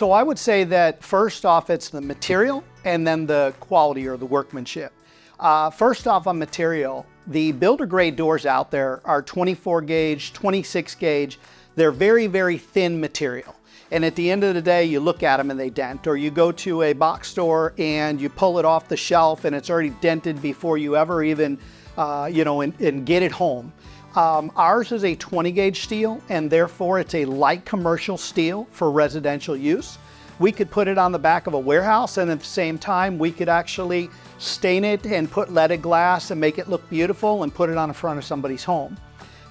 So I would say that first off, it's the material and then the quality or the workmanship. First off on material, the builder grade doors out there are 24 gauge, 26 gauge. They're very, very thin material. And at the end of the day, you look at them and they dent, or you go to a box store and you pull it off the shelf and it's already dented before you ever even, and get it home. Ours is a 20 gauge steel, and therefore it's a light commercial steel for residential use. We could put it on the back of a warehouse, and at the same time we could actually stain it and put leaded glass and make it look beautiful and put it on the front of somebody's home.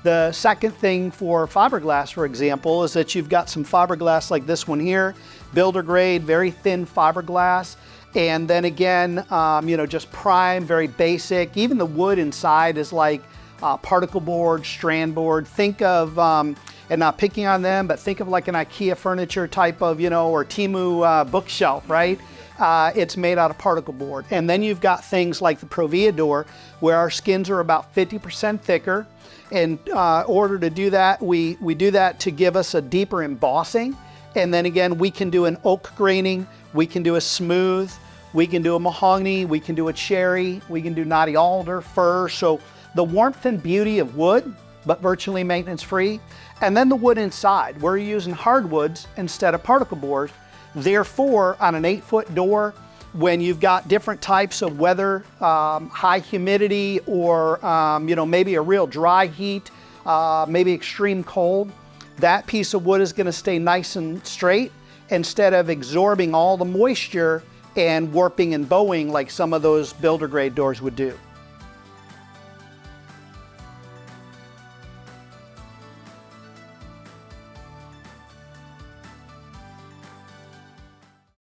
The second thing for fiberglass, for example, is that you've got some fiberglass like this one here, builder grade, very thin fiberglass. And then again, just prime, very basic. Even the wood inside is like particle board, strand board. Think of, and not picking on them, but think of like an IKEA furniture type of, or Temu bookshelf, right? It's made out of particle board. And then you've got things like the Provia door, where our skins are about 50% thicker. In order to do that, we do that to give us a deeper embossing. And then again, we can do an oak graining, we can do a smooth, we can do a mahogany, we can do a cherry, we can do knotty alder, fir. So the warmth and beauty of wood, but virtually maintenance free. And then the wood inside, we're using hardwoods instead of particle boards. Therefore, on an 8-foot door, when you've got different types of weather, high humidity, or maybe a real dry heat, maybe extreme cold, that piece of wood is going to stay nice and straight instead of absorbing all the moisture and warping and bowing like some of those builder grade doors would do.